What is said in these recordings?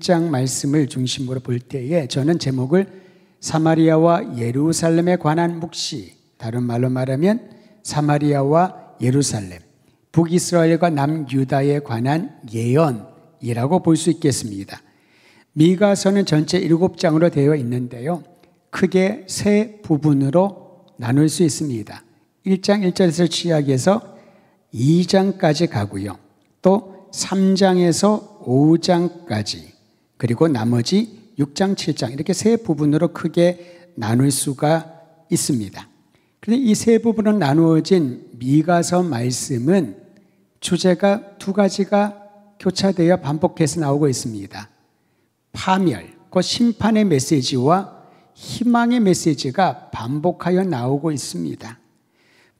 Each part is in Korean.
1장 말씀을 중심으로 볼 때에 저는 제목을 사마리아와 예루살렘에 관한 묵시, 다른 말로 말하면 사마리아와 예루살렘, 북이스라엘과 남유다에 관한 예언이라고 볼 수 있겠습니다. 미가서는 전체 7장으로 되어 있는데요, 크게 세 부분으로 나눌 수 있습니다. 1장 1절에서 시작해서 2장까지 가고요, 또 3장에서 5장까지, 그리고 나머지 6장 7장, 이렇게 세 부분으로 크게 나눌 수가 있습니다. 그런데 이 세 부분으로 나누어진 미가서 말씀은 주제가 두 가지가 교차되어 반복해서 나오고 있습니다. 파멸, 그 심판의 메시지와 희망의 메시지가 반복하여 나오고 있습니다.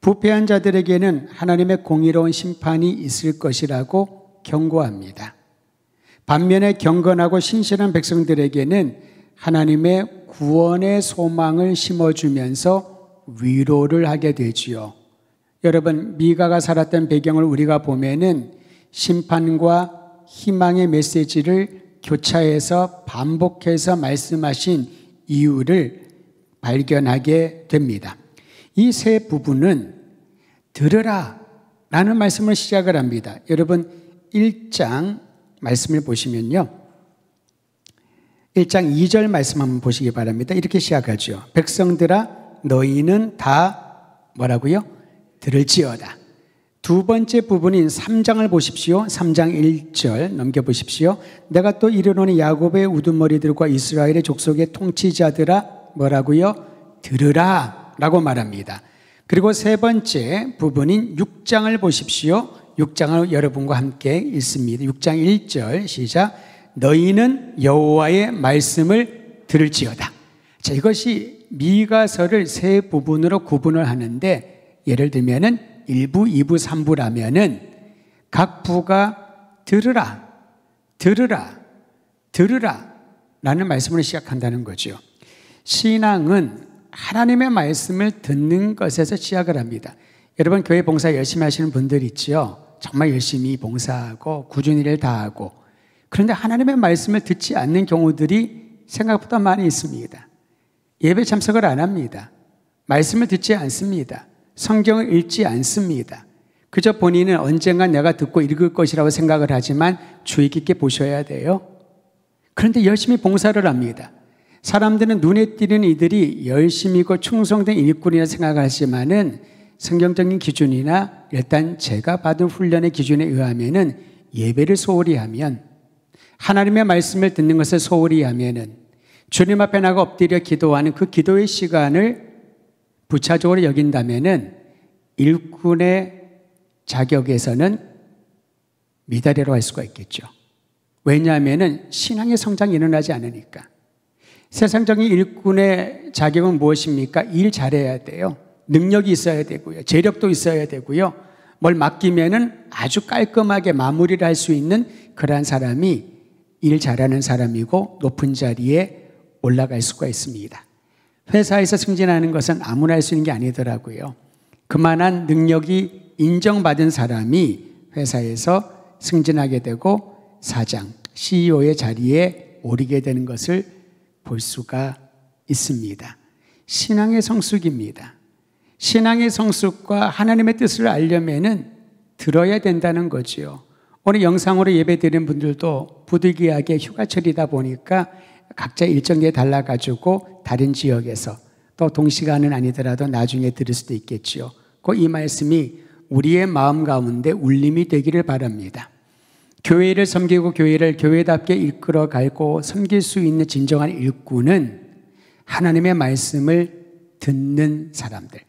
부패한 자들에게는 하나님의 공의로운 심판이 있을 것이라고 경고합니다. 반면에 경건하고 신실한 백성들에게는 하나님의 구원의 소망을 심어주면서 위로를 하게 되지요. 여러분, 미가가 살았던 배경을 우리가 보면은 심판과 희망의 메시지를 교차해서 반복해서 말씀하신 이유를 발견하게 됩니다. 이 세 부분은 들으라 라는 말씀을 시작을 합니다. 여러분, 1장 말씀을 보시면요, 1장 2절 말씀 한번 보시기 바랍니다. 이렇게 시작하죠. 백성들아 너희는 다 뭐라고요? 들을지어다. 두 번째 부분인 3장을 보십시오. 3장 1절 넘겨보십시오. 내가 또 이르노니 야곱의 우두머리들과 이스라엘의 족속의 통치자들아 뭐라고요? 들으라 라고 말합니다. 그리고 세 번째 부분인 6장을 보십시오. 6장을 여러분과 함께 읽습니다. 6장 1절 시작. 너희는 여호와의 말씀을 들을지어다. 자, 이것이 미가서를 세 부분으로 구분을 하는데, 예를 들면은 1부, 2부, 3부라면은 각 부가 들으라, 들으라, 들으라 라는 말씀으로 시작한다는 거죠. 신앙은 하나님의 말씀을 듣는 것에서 시작을 합니다. 여러분, 교회 봉사 열심히 하시는 분들 있죠? 정말 열심히 봉사하고 꾸준히 일을 다하고, 그런데 하나님의 말씀을 듣지 않는 경우들이 생각보다 많이 있습니다. 예배 참석을 안 합니다. 말씀을 듣지 않습니다. 성경을 읽지 않습니다. 그저 본인은 언젠가 내가 듣고 읽을 것이라고 생각을 하지만 주의 깊게 보셔야 돼요. 그런데 열심히 봉사를 합니다. 사람들은 눈에 띄는 이들이 열심히고 충성된 일꾼이라 생각하지만은 성경적인 기준이나 일단 제가 받은 훈련의 기준에 의하면은 예배를 소홀히 하면, 하나님의 말씀을 듣는 것을 소홀히 하면은, 주님 앞에 나가 엎드려 기도하는 그 기도의 시간을 부차적으로 여긴다면은 일꾼의 자격에서는 미달이라고 할 수가 있겠죠. 왜냐하면은 신앙의 성장이 일어나지 않으니까. 세상적인 일꾼의 자격은 무엇입니까? 일 잘해야 돼요. 능력이 있어야 되고요. 재력도 있어야 되고요. 뭘 맡기면은 아주 깔끔하게 마무리를 할 수 있는 그러한 사람이 일 잘하는 사람이고 높은 자리에 올라갈 수가 있습니다. 회사에서 승진하는 것은 아무나 할 수 있는 게 아니더라고요. 그만한 능력이 인정받은 사람이 회사에서 승진하게 되고 사장, CEO의 자리에 오르게 되는 것을 볼 수가 있습니다. 신앙의 성숙입니다. 신앙의 성숙과 하나님의 뜻을 알려면은 들어야 된다는 거지요. 오늘 영상으로 예배 드리는 분들도 부득이하게 휴가철이다 보니까 각자 일정에 달라가지고 다른 지역에서, 또 동시간은 아니더라도 나중에 들을 수도 있겠지요. 이 말씀이 우리의 마음 가운데 울림이 되기를 바랍니다. 교회를 섬기고 교회를 교회답게 이끌어가고 섬길 수 있는 진정한 일꾼은 하나님의 말씀을 듣는 사람들.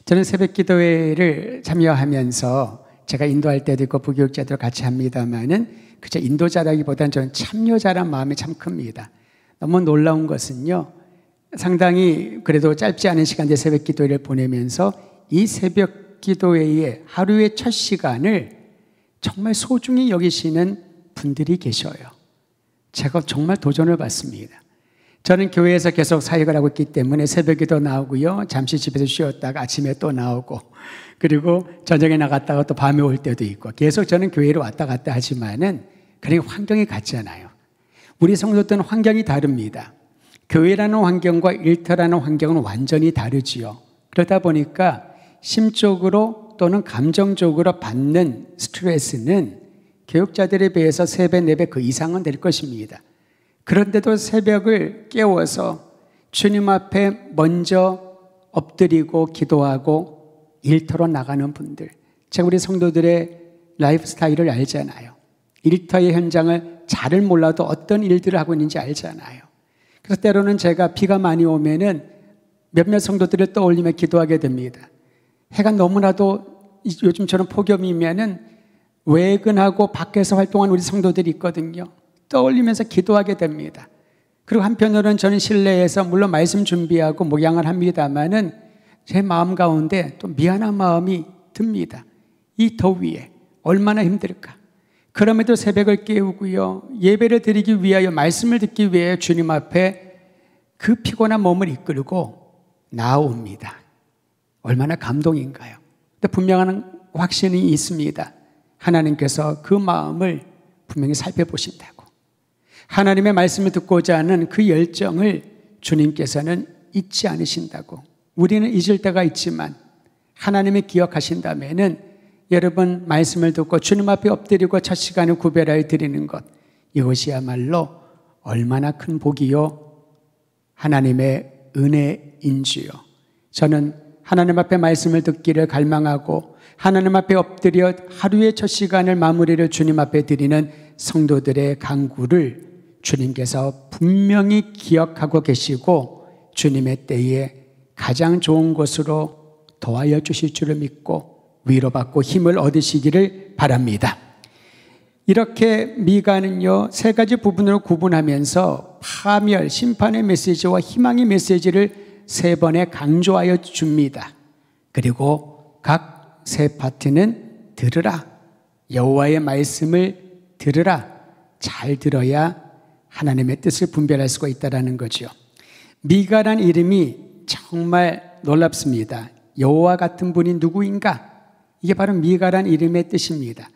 저는 새벽 기도회를 참여하면서 제가 인도할 때도 있고 부교육자들 같이 합니다만은 그저 인도자라기보다는 저는 참여자란 마음이 참 큽니다. 너무 놀라운 것은요, 상당히 그래도 짧지 않은 시간대 새벽 기도회를 보내면서 이 새벽 기도회의 하루의 첫 시간을 정말 소중히 여기시는 분들이 계셔요. 제가 정말 도전을 받습니다. 저는 교회에서 계속 사역을 하고 있기 때문에 새벽에도 나오고요, 잠시 집에서 쉬었다가 아침에 또 나오고, 그리고 저녁에 나갔다가 또 밤에 올 때도 있고, 계속 저는 교회로 왔다 갔다 하지만은 그런 환경이 같잖아요. 우리 성도들은 환경이 다릅니다. 교회라는 환경과 일터라는 환경은 완전히 다르지요. 그러다 보니까 심적으로 또는 감정적으로 받는 스트레스는 교육자들에 비해서 3배, 4배 그 이상은 될 것입니다. 그런데도 새벽을 깨워서 주님 앞에 먼저 엎드리고 기도하고 일터로 나가는 분들, 제가 우리 성도들의 라이프 스타일을 알잖아요. 일터의 현장을 잘을 몰라도 어떤 일들을 하고 있는지 알잖아요. 그래서 때로는 제가 비가 많이 오면은 몇몇 성도들을 떠올리며 기도하게 됩니다. 해가 너무나도 요즘처럼 폭염이면은 외근하고 밖에서 활동한 우리 성도들이 있거든요. 떠올리면서 기도하게 됩니다. 그리고 한편으로는 저는 실내에서 물론 말씀 준비하고 목양을 합니다만은 제 마음 가운데 또 미안한 마음이 듭니다. 이 더위에 얼마나 힘들까. 그럼에도 새벽을 깨우고요, 예배를 드리기 위하여, 말씀을 듣기 위해 주님 앞에 그 피곤한 몸을 이끌고 나옵니다. 얼마나 감동인가요? 근데 분명한 확신이 있습니다. 하나님께서 그 마음을 분명히 살펴보신다고. 하나님의 말씀을 듣고자 하는 그 열정을 주님께서는 잊지 않으신다고. 우리는 잊을 때가 있지만 하나님이 기억하신다면은 여러분 말씀을 듣고 주님 앞에 엎드리고 첫 시간에 구별하여 드리는 것, 이것이야말로 얼마나 큰 복이요 하나님의 은혜인지요. 저는 하나님 앞에 말씀을 듣기를 갈망하고 하나님 앞에 엎드려 하루의 첫 시간을 마무리를 주님 앞에 드리는 성도들의 간구를 주님께서 분명히 기억하고 계시고 주님의 때에 가장 좋은 것으로 도와여 주실 줄을 믿고 위로받고 힘을 얻으시기를 바랍니다. 이렇게 미가는요, 3가지 부분으로 구분하면서 파멸, 심판의 메시지와 희망의 메시지를 3번에 강조하여 줍니다. 그리고 각 세 파트는 들으라, 여호와의 말씀을 들으라, 잘 들어야 하나님의 뜻을 분별할 수가 있다는 거죠. 미가란 이름이 정말 놀랍습니다. 여호와 같은 분이 누구인가? 이게 바로 미가란 이름의 뜻입니다.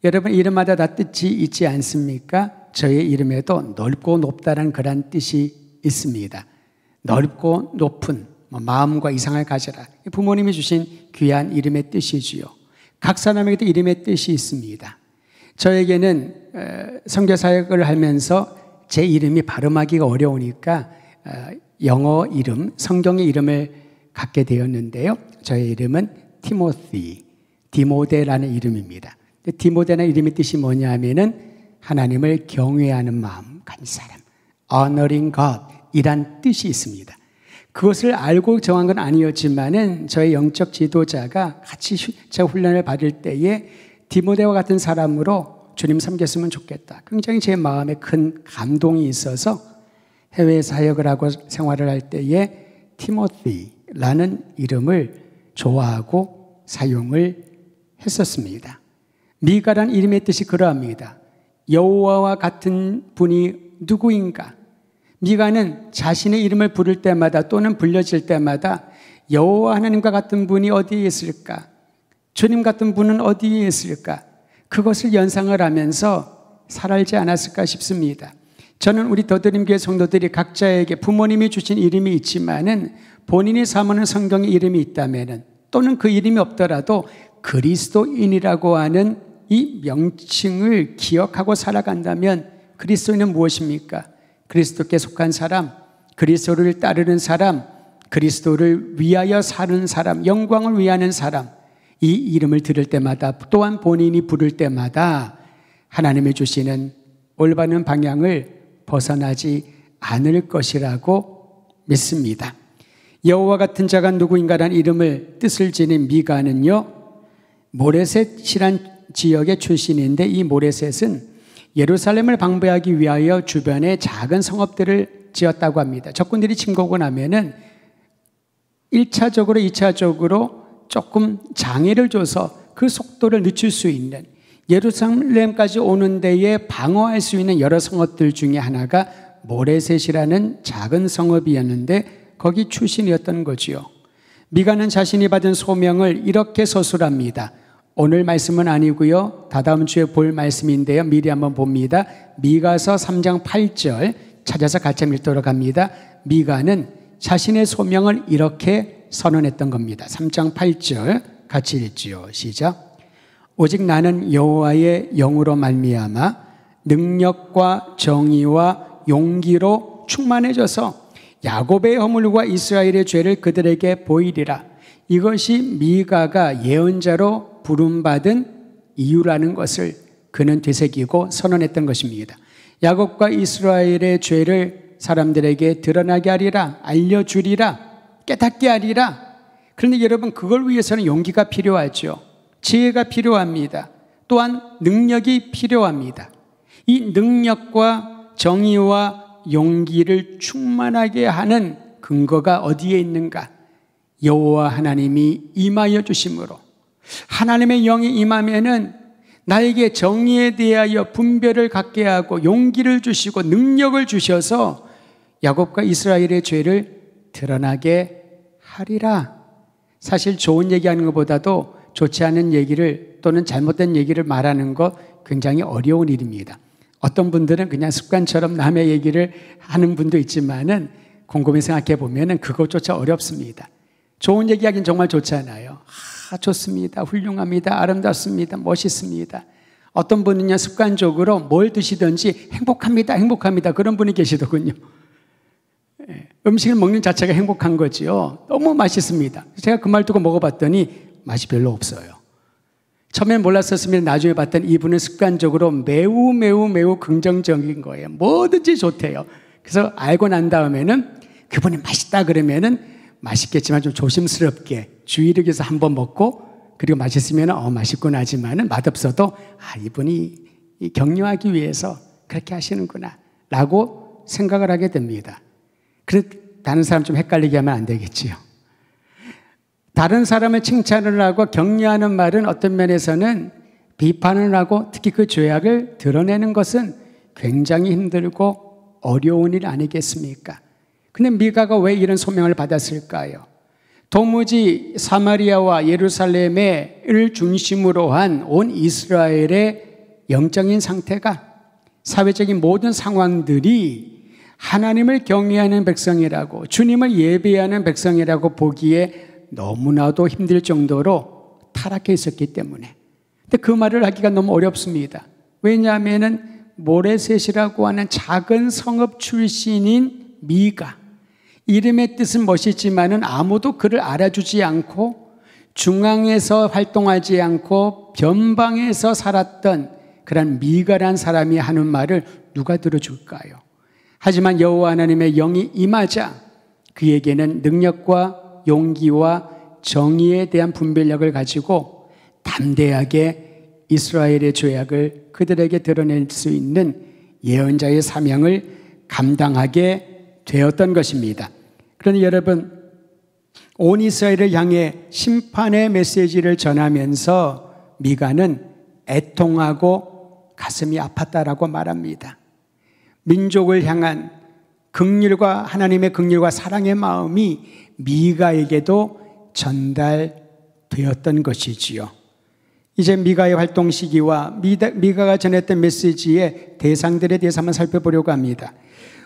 여러분 이름마다 다 뜻이 있지 않습니까? 저의 이름에도 넓고 높다는 그런 뜻이 있습니다. 넓고 높은 마음과 이상을 가져라. 부모님이 주신 귀한 이름의 뜻이지요. 각 사람에게도 이름의 뜻이 있습니다. 저에게는 선교사역을 하면서 제 이름이 발음하기가 어려우니까 영어 이름, 성경의 이름을 갖게 되었는데요. 저의 이름은 디모데라는 이름입니다. 디모데라는 이름의 뜻이 뭐냐 하면은 하나님을 경외하는 마음 가진 사람, honoring God 이란 뜻이 있습니다. 그것을 알고 정한 건 아니었지만은 저의 영적 지도자가 같이 제가 훈련을 받을 때에 디모데와 같은 사람으로 주님 섬겼으면 좋겠다. 굉장히 제 마음에 큰 감동이 있어서 해외 사역을 하고 생활을 할 때에 티모시라는 이름을 좋아하고 사용을 했었습니다. 미가란 이름의 뜻이 그러합니다. 여호와와 같은 분이 누구인가? 미가는 자신의 이름을 부를 때마다 또는 불려질 때마다 여호와 하나님과 같은 분이 어디에 있을까? 주님 같은 분은 어디에 있을까? 그것을 연상을 하면서 살아지 않았을까 싶습니다. 저는 우리 더드림교회 성도들이 각자에게 부모님이 주신 이름이 있지만은 본인이 사모하는 성경의 이름이 있다면은 또는 그 이름이 없더라도 그리스도인이라고 하는 이 명칭을 기억하고 살아간다면 그리스도인은 무엇입니까? 그리스도께 속한 사람, 그리스도를 따르는 사람, 그리스도를 위하여 사는 사람, 영광을 위하는 사람. 이 이름을 들을 때마다 또한 본인이 부를 때마다 하나님이 주시는 올바른 방향을 벗어나지 않을 것이라고 믿습니다. 여호와 같은 자가 누구인가라는 이름을 뜻을 지닌 미가는요, 모레셋이란 지역의 출신인데 이 모레셋은 예루살렘을 방배하기 위하여 주변에 작은 성읍들을 지었다고 합니다. 적군들이 침공을 하면은 1차적으로 2차적으로 조금 장애를 줘서 그 속도를 늦출 수 있는, 예루살렘까지 오는 데에 방어할 수 있는 여러 성읍들 중에 하나가 모레셋이라는 작은 성읍이었는데 거기 출신이었던 거지요. 미가는 자신이 받은 소명을 이렇게 서술합니다. 오늘 말씀은 아니고요. 다다음 주에 볼 말씀인데요. 미리 한번 봅니다. 미가서 3장 8절 찾아서 같이 읽도록 합니다. 미가는 자신의 소명을 이렇게 선언했던 겁니다. 3장 8절 같이 읽지요. 시작. 오직 나는 여호와의 영으로 말미암아 능력과 정의와 용기로 충만해져서 야곱의 허물과 이스라엘의 죄를 그들에게 보이리라. 이것이 미가가 예언자로 부름받은 이유라는 것을 그는 되새기고 선언했던 것입니다. 야곱과 이스라엘의 죄를 사람들에게 드러나게 하리라, 알려주리라, 깨닫게 하리라. 그런데 여러분, 그걸 위해서는 용기가 필요하죠. 지혜가 필요합니다. 또한 능력이 필요합니다. 이 능력과 정의와 용기를 충만하게 하는 근거가 어디에 있는가? 여호와 하나님이 임하여 주심으로. 하나님의 영이 임하면은 나에게 정의에 대하여 분별을 갖게 하고 용기를 주시고 능력을 주셔서 야곱과 이스라엘의 죄를 드러나게 하리라. 사실 좋은 얘기하는 것보다도 좋지 않은 얘기를 또는 잘못된 얘기를 말하는 것 굉장히 어려운 일입니다. 어떤 분들은 그냥 습관처럼 남의 얘기를 하는 분도 있지만은 곰곰이 생각해 보면은 그것조차 어렵습니다. 좋은 얘기하기는 정말 좋잖아요. 좋습니다. 훌륭합니다. 아름답습니다. 멋있습니다. 어떤 분은요, 습관적으로 뭘 드시든지 행복합니다. 행복합니다. 그런 분이 계시더군요. 음식을 먹는 자체가 행복한 거지요. 너무 맛있습니다. 제가 그 말 듣고 먹어봤더니 맛이 별로 없어요. 처음엔 몰랐었으면 나중에 봤더니 이분은 습관적으로 매우 긍정적인 거예요. 뭐든지 좋대요. 그래서 알고 난 다음에는 그분이 맛있다 그러면은 맛있겠지만 좀 조심스럽게 주의를 해서 한번 먹고, 그리고 맛있으면 맛있구나 하지만은 맛없어도 이분이 격려하기 위해서 그렇게 하시는구나 라고 생각을 하게 됩니다. 그래서 다른 사람 좀 헷갈리게 하면 안 되겠지요. 다른 사람을 칭찬을 하고 격려하는 말은 어떤 면에서는 비판을 하고 특히 그 죄악을 드러내는 것은 굉장히 힘들고 어려운 일 아니겠습니까? 근데 미가가 왜 이런 소명을 받았을까요? 도무지 사마리아와 예루살렘을 중심으로 한 온 이스라엘의 영적인 상태가, 사회적인 모든 상황들이 하나님을 경외하는 백성이라고, 주님을 예배하는 백성이라고 보기에 너무나도 힘들 정도로 타락해 있었기 때문에. 근데 그 말을 하기가 너무 어렵습니다. 왜냐하면은 모레셋이라고 하는 작은 성읍 출신인 미가, 이름의 뜻은 멋있지만은 아무도 그를 알아주지 않고 중앙에서 활동하지 않고 변방에서 살았던 그런 미가란 사람이 하는 말을 누가 들어줄까요? 하지만 여호와 하나님의 영이 임하자 그에게는 능력과 용기와 정의에 대한 분별력을 가지고 담대하게 이스라엘의 죄악을 그들에게 드러낼 수 있는 예언자의 사명을 감당하게 되었던 것입니다. 그런데 여러분, 온 이스라엘을 향해 심판의 메시지를 전하면서 미가는 애통하고 가슴이 아팠다라고 말합니다. 민족을 향한 긍휼과 하나님의 긍휼과 사랑의 마음이 미가에게도 전달되었던 것이지요. 이제 미가의 활동 시기와 미가가 전했던 메시지의 대상들에 대해서 한번 살펴보려고 합니다.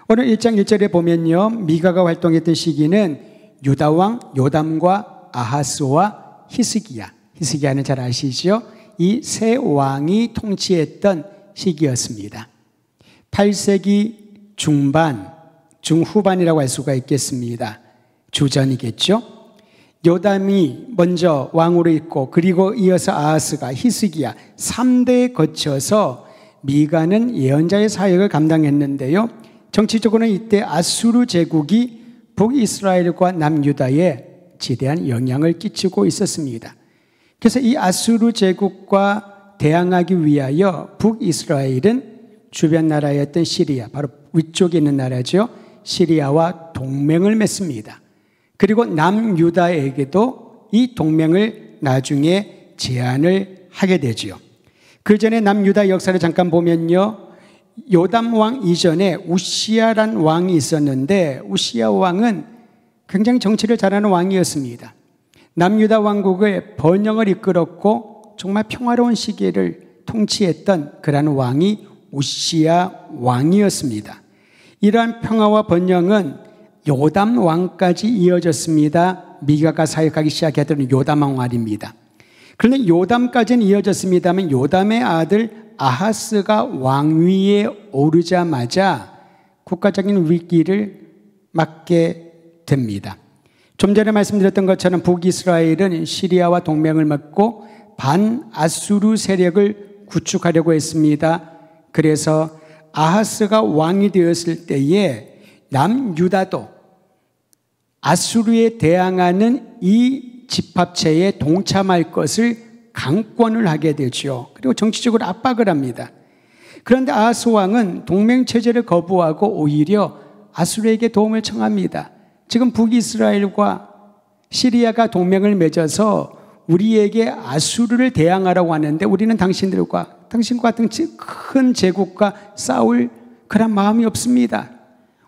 오늘 1장 1절에 보면요, 미가가 활동했던 시기는 유다왕 요담과 아하스와 히스기야는 잘 아시죠? 이 세 왕이 통치했던 시기였습니다. 8세기 중후반이라고 할 수가 있겠습니다. 주전이겠죠. 요담이 먼저 왕으로 있고, 그리고 이어서 아하스가, 히스기야 3대에 거쳐서 미가는 예언자의 사역을 감당했는데요. 정치적으로는 이때 아수르 제국이 북이스라엘과 남유다에 지대한 영향을 끼치고 있었습니다. 그래서 이 아수르 제국과 대항하기 위하여 북이스라엘은 주변 나라였던 시리아, 바로 위쪽에 있는 나라죠. 시리아와 동맹을 맺습니다. 그리고 남유다에게도 이 동맹을 나중에 제안을 하게 되지요. 그 전에 남유다 역사를 잠깐 보면요, 요담 왕 이전에 우시야란 왕이 있었는데, 우시야 왕은 굉장히 정치를 잘하는 왕이었습니다. 남유다 왕국의 번영을 이끌었고 좋고 정말 평화로운 시기를 통치했던 그러한 왕이 우시야 왕이었습니다. 이러한 평화와 번영은 요담 왕까지 이어졌습니다. 미가가 사역하기 시작했던 요담 왕 말입니다. 그런데 요담까지는 이어졌습니다만 요담의 아들 아하스가 왕위에 오르자마자 국가적인 위기를 맞게 됩니다. 좀 전에 말씀드렸던 것처럼 북이스라엘은 시리아와 동맹을 맺고 반아수르 세력을 구축하려고 했습니다. 그래서 아하스가 왕이 되었을 때에 남유다도 아수르에 대항하는 이 집합체에 동참할 것을 강권을 하게 되죠. 그리고 정치적으로 압박을 합니다. 그런데 아하스 왕은 동맹체제를 거부하고 오히려 아수르에게 도움을 청합니다. 지금 북이스라엘과 시리아가 동맹을 맺어서 우리에게 아수르를 대항하라고 하는데 우리는 당신과 같은 큰 제국과 싸울 그런 마음이 없습니다.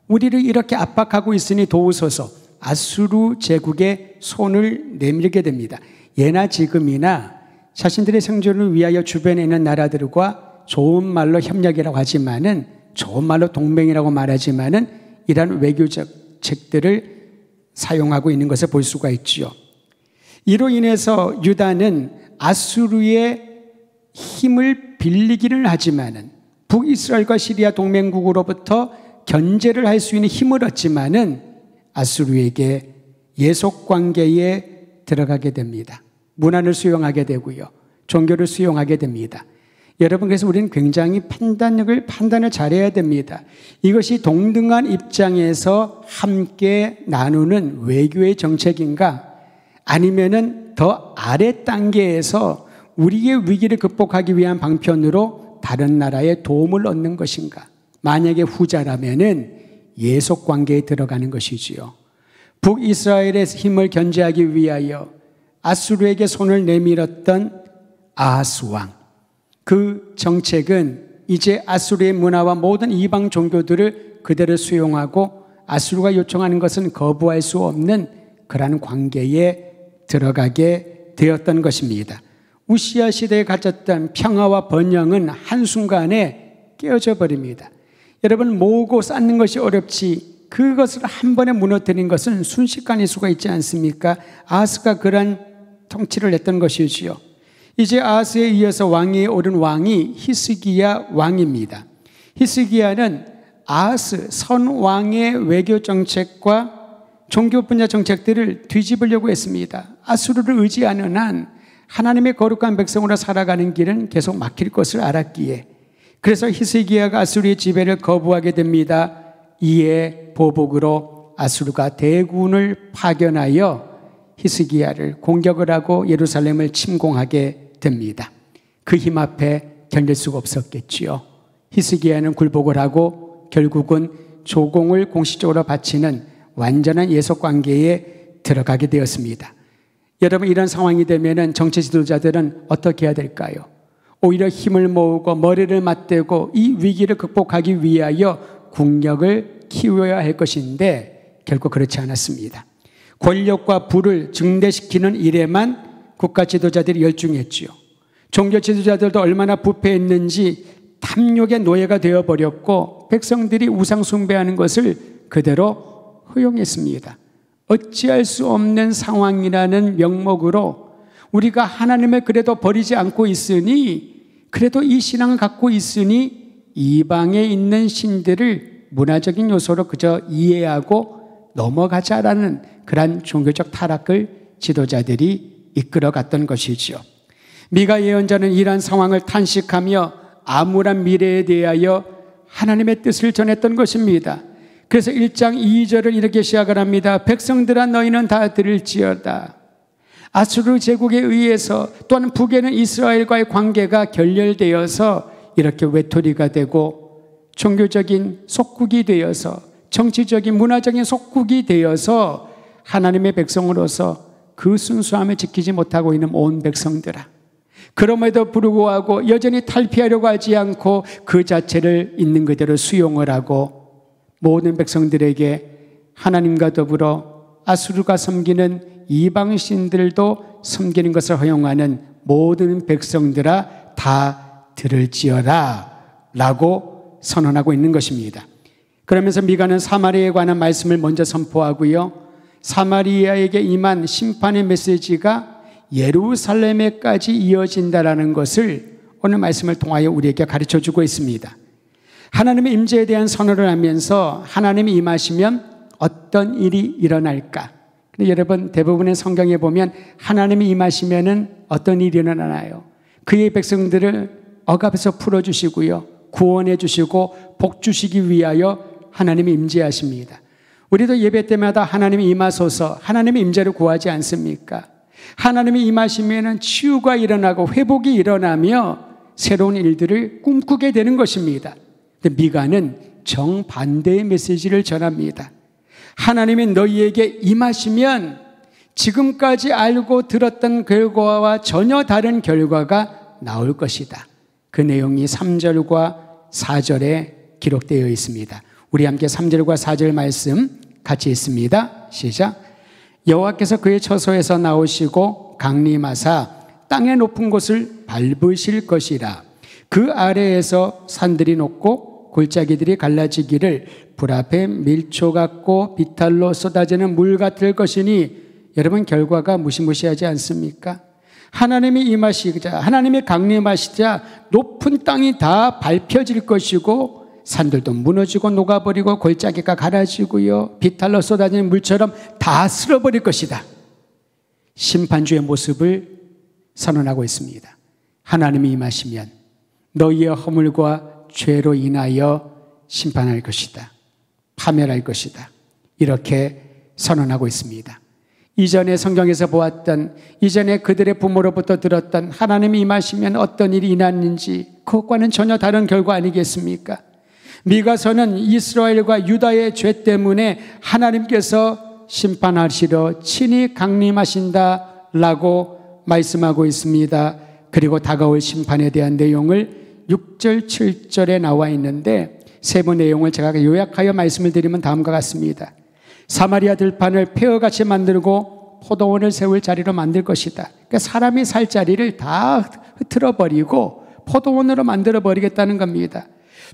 우리를 이렇게 압박하고 있으니 도우소서. 아수르 제국의 손을 내밀게 됩니다. 예나 지금이나 자신들의 생존을 위하여 주변에 있는 나라들과 좋은 말로 협력이라고 하지만은, 좋은 말로 동맹이라고 말하지만은 이러한 외교적 책들을 사용하고 있는 것을 볼 수가 있지요. 이로 인해서 유다는 아수르의 힘을 빌리기는 하지만은 북이스라엘과 시리아 동맹국으로부터 견제를 할 수 있는 힘을 얻지만은 아수르에게 예속 관계에 들어가게 됩니다. 문화를 수용하게 되고요. 종교를 수용하게 됩니다. 여러분, 그래서 우리는 굉장히 판단을 잘해야 됩니다. 이것이 동등한 입장에서 함께 나누는 외교의 정책인가? 아니면은 더 아래 단계에서 우리의 위기를 극복하기 위한 방편으로 다른 나라의 도움을 얻는 것인가? 만약에 후자라면은 예속 관계에 들어가는 것이지요. 북이스라엘의 힘을 견제하기 위하여 아수르에게 손을 내밀었던 아하스 왕. 그 정책은 이제 아수르의 문화와 모든 이방 종교들을 그대로 수용하고 아수르가 요청하는 것은 거부할 수 없는 그러한 관계에 들어가게 되었던 것입니다. 우시야 시대에 가졌던 평화와 번영은 한순간에 깨어져 버립니다. 여러분, 모으고 쌓는 것이 어렵지 그것을 한 번에 무너뜨린 것은 순식간일 수가 있지 않습니까? 아하스가 그런 통치를 했던 것이지요. 이제 아하스에 이어서 왕위에 오른 왕이 히스기야 왕입니다. 히스기야는 아하스 선왕의 외교 정책과 종교 분야 정책들을 뒤집으려고 했습니다. 아수르를 의지하는 한 하나님의 거룩한 백성으로 살아가는 길은 계속 막힐 것을 알았기에, 그래서 히스기야가 아수르의 지배를 거부하게 됩니다. 이에 보복으로 아수르가 대군을 파견하여 히스기야를 공격을 하고 예루살렘을 침공하게 됩니다. 그 힘 앞에 견딜 수가 없었겠지요. 히스기야는 굴복을 하고 결국은 조공을 공식적으로 바치는 완전한 예속 관계에 들어가게 되었습니다. 여러분, 이런 상황이 되면 정치 지도자들은 어떻게 해야 될까요? 오히려 힘을 모으고 머리를 맞대고 이 위기를 극복하기 위하여 국력을 키워야 할 것인데 결국 그렇지 않았습니다. 권력과 부를 증대시키는 일에만 국가 지도자들이 열중했지요. 종교 지도자들도 얼마나 부패했는지 탐욕의 노예가 되어버렸고 백성들이 우상 숭배하는 것을 그대로 허용했습니다. 어찌할 수 없는 상황이라는 명목으로 우리가 하나님을 그래도 버리지 않고 있으니, 그래도 이 신앙을 갖고 있으니 이방에 있는 신들을 문화적인 요소로 그저 이해하고 넘어가자라는 그런 종교적 타락을 지도자들이 이끌어갔던 것이지요. 미가 예언자는 이러한 상황을 탄식하며 암울한 미래에 대하여 하나님의 뜻을 전했던 것입니다. 그래서 1장 2절을 이렇게 시작을 합니다. 백성들아, 너희는 다 들을지어다. 아수르 제국에 의해서 또한 북에는 이스라엘과의 관계가 결렬되어서 이렇게 외톨이가 되고 종교적인 속국이 되어서, 정치적인 문화적인 속국이 되어서 하나님의 백성으로서 그 순수함을 지키지 못하고 있는 온 백성들아, 그럼에도 불구하고 여전히 탈피하려고 하지 않고 그 자체를 있는 그대로 수용을 하고 모든 백성들에게 하나님과 더불어 아수르가 섬기는 이방신들도 섬기는 것을 허용하는 모든 백성들아 다 들을지어다 라고 선언하고 있는 것입니다. 그러면서 미가는 사마리아에 관한 말씀을 먼저 선포하고요, 사마리아에게 임한 심판의 메시지가 예루살렘에까지 이어진다라는 것을 오늘 말씀을 통하여 우리에게 가르쳐주고 있습니다. 하나님의 임재에 대한 선언을 하면서 하나님이 임하시면 어떤 일이 일어날까? 여러분, 대부분의 성경에 보면 하나님이 임하시면은 어떤 일이 일어나나요? 그의 백성들을 억압에서 풀어주시고요, 구원해 주시고 복 주시기 위하여 하나님이 임재하십니다. 우리도 예배 때마다 하나님이 임하소서, 하나님의 임재를 구하지 않습니까? 하나님이 임하시면은 치유가 일어나고 회복이 일어나며 새로운 일들을 꿈꾸게 되는 것입니다. 근데 미가는 정반대의 메시지를 전합니다. 하나님이 너희에게 임하시면 지금까지 알고 들었던 결과와 전혀 다른 결과가 나올 것이다. 그 내용이 3절과 4절에 기록되어 있습니다. 우리 함께 3절과 4절 말씀 같이 읽습니다. 시작. 여호와께서 그의 처소에서 나오시고 강림하사 땅의 높은 곳을 밟으실 것이라. 그 아래에서 산들이 녹고 골짜기들이 갈라지기를 불 앞에 밀초 같고 비탈로 쏟아지는 물 같을 것이니, 여러분, 결과가 무시무시하지 않습니까? 하나님이 임하시자, 하나님이 강림하시자 높은 땅이 다 밟혀질 것이고 산들도 무너지고 녹아버리고 골짜기가 갈아지고요, 비탈로 쏟아지는 물처럼 다 쓸어버릴 것이다. 심판주의 모습을 선언하고 있습니다. 하나님이 임하시면 너희의 허물과 죄로 인하여 심판할 것이다. 파멸할 것이다. 이렇게 선언하고 있습니다. 이전에 성경에서 보았던, 이전에 그들의 부모로부터 들었던 하나님이 임하시면 어떤 일이 일어났는지 그것과는 전혀 다른 결과 아니겠습니까? 미가서는 이스라엘과 유다의 죄 때문에 하나님께서 심판하시러 친히 강림하신다라고 말씀하고 있습니다. 그리고 다가올 심판에 대한 내용을 6절, 7절에 나와 있는데 세부 내용을 제가 요약하여 말씀을 드리면 다음과 같습니다. 사마리아 들판을 폐허같이 만들고 포도원을 세울 자리로 만들 것이다. 그러니까 사람이 살 자리를 다 흐트러버리고 포도원으로 만들어버리겠다는 겁니다.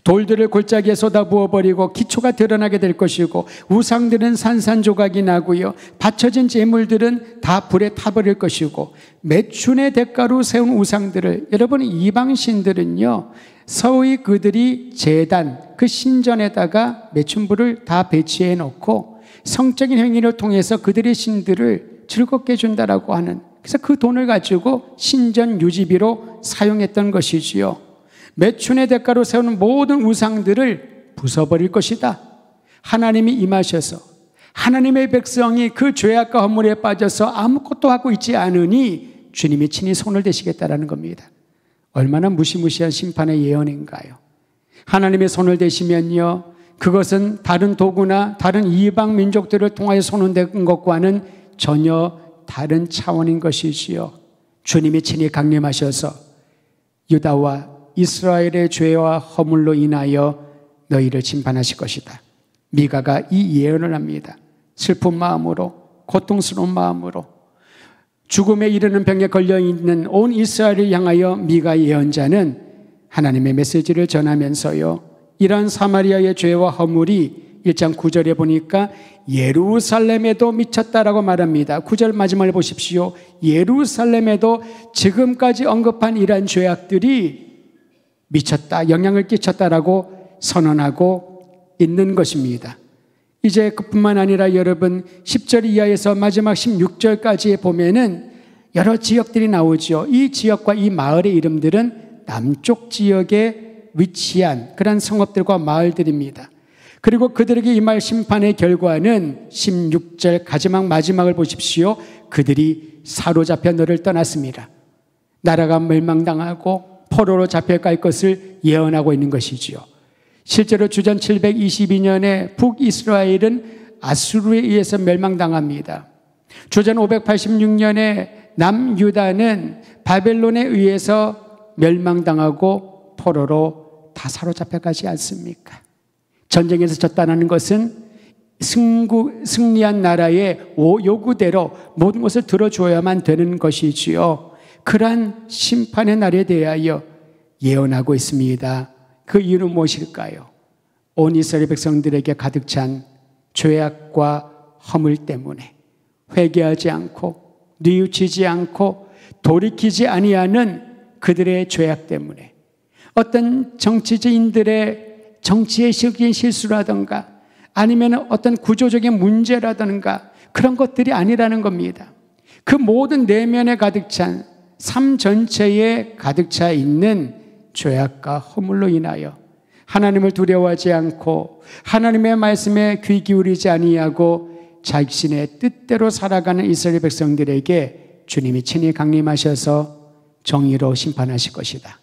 돌들을 골짜기에 쏟아부어버리고 기초가 드러나게 될 것이고 우상들은 산산조각이 나고요, 바쳐진 제물들은 다 불에 타버릴 것이고 매춘의 대가로 세운 우상들을, 여러분, 이방신들은요 서의 그들이 제단, 그 신전에다가 매춘불을 다 배치해 놓고 성적인 행위를 통해서 그들의 신들을 즐겁게 해준다라고 하는, 그래서 그 돈을 가지고 신전 유지비로 사용했던 것이지요. 매춘의 대가로 세우는 모든 우상들을 부숴버릴 것이다. 하나님이 임하셔서 하나님의 백성이 그 죄악과 허물에 빠져서 아무것도 하고 있지 않으니 주님이 친히 손을 대시겠다라는 겁니다. 얼마나 무시무시한 심판의 예언인가요? 하나님의 손을 대시면요, 그것은 다른 도구나 다른 이방 민족들을 통하여 손을 댄 것과는 전혀 다른 차원인 것이지요. 주님이 친히 강림하셔서 유다와 이스라엘의 죄와 허물로 인하여 너희를 심판하실 것이다. 미가가 이 예언을 합니다. 슬픈 마음으로, 고통스러운 마음으로, 죽음에 이르는 병에 걸려있는 온 이스라엘을 향하여 미가 예언자는 하나님의 메시지를 전하면서요, 이러한 사마리아의 죄와 허물이 1장 9절에 보니까 예루살렘에도 미쳤다라고 말합니다. 9절 마지막을 보십시오. 예루살렘에도 지금까지 언급한 이러한 죄악들이 미쳤다, 영향을 끼쳤다라고 선언하고 있는 것입니다. 이제 그뿐만 아니라 여러분 10절 이하에서 마지막 16절까지 보면은 여러 지역들이 나오죠. 이 지역과 이 마을의 이름들은 남쪽 지역에 위치한 그런 성읍들과 마을들입니다. 그리고 그들에게 임할 심판의 결과는 16절 마지막을 보십시오. 그들이 사로잡혀 너를 떠났습니다. 나라가 멸망당하고 포로로 잡혀갈 것을 예언하고 있는 것이지요. 실제로 주전 722년에 북이스라엘은 아수르에 의해서 멸망당합니다. 주전 586년에 남유다는 바벨론에 의해서 멸망당하고 포로로 다 사로잡혀가지 않습니까? 전쟁에서 졌다는 것은 승리한 나라의 요구대로 모든 것을 들어줘야만 되는 것이지요. 그러한 심판의 날에 대하여 예언하고 있습니다. 그 이유는 무엇일까요? 온 이스라엘 백성들에게 가득 찬 죄악과 허물 때문에 회개하지 않고 뉘우치지 않고 돌이키지 아니하는 그들의 죄악 때문에 어떤 정치인들의 정치의식적인 실수라든가 아니면 어떤 구조적인 문제라든가 그런 것들이 아니라는 겁니다. 그 모든 내면에 가득 찬 삶 전체에 가득 차 있는 죄악과 허물로 인하여 하나님을 두려워하지 않고 하나님의 말씀에 귀 기울이지 아니하고 자신의 뜻대로 살아가는 이스라엘 백성들에게 주님이 친히 강림하셔서 정의로 심판하실 것이다.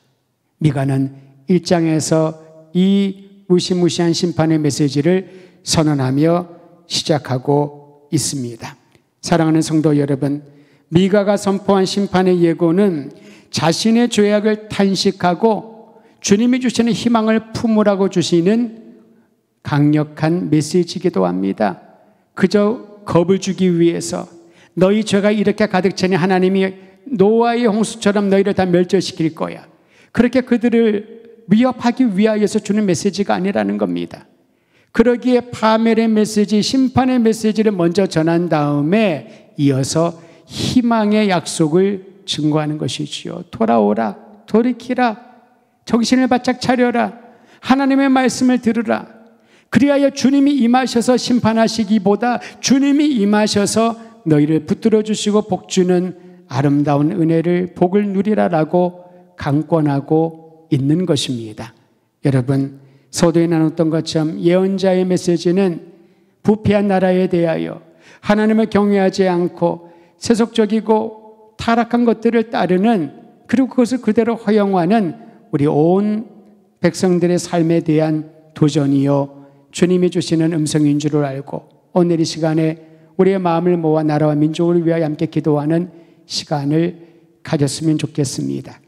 미가는 1장에서 이 무시무시한 심판의 메시지를 선언하며 시작하고 있습니다. 사랑하는 성도 여러분, 미가가 선포한 심판의 예고는 자신의 죄악을 탄식하고 주님이 주시는 희망을 품으라고 주시는 강력한 메시지이기도 합니다. 그저 겁을 주기 위해서 너희 죄가 이렇게 가득 차니 하나님이 노아의 홍수처럼 너희를 다 멸절시킬 거야. 그렇게 그들을 위협하기 위하여서 주는 메시지가 아니라는 겁니다. 그러기에 파멸의 메시지, 심판의 메시지를 먼저 전한 다음에 이어서 희망의 약속을 증거하는 것이지요. 돌아오라, 돌이키라, 정신을 바짝 차려라, 하나님의 말씀을 들으라. 그리하여 주님이 임하셔서 심판하시기보다 주님이 임하셔서 너희를 붙들어 주시고 복주는 아름다운 은혜를 복을 누리라라고 강권하고 있는 것입니다. 여러분, 서두에 나눴던 것처럼 예언자의 메시지는 부패한 나라에 대하여 하나님을 경외하지 않고 세속적이고 타락한 것들을 따르는, 그리고 그것을 그대로 허용하는 우리 온 백성들의 삶에 대한 도전이요 주님이 주시는 음성인 줄을 알고 오늘 이 시간에 우리의 마음을 모아 나라와 민족을 위하여 함께 기도하는 시간을 가졌으면 좋겠습니다.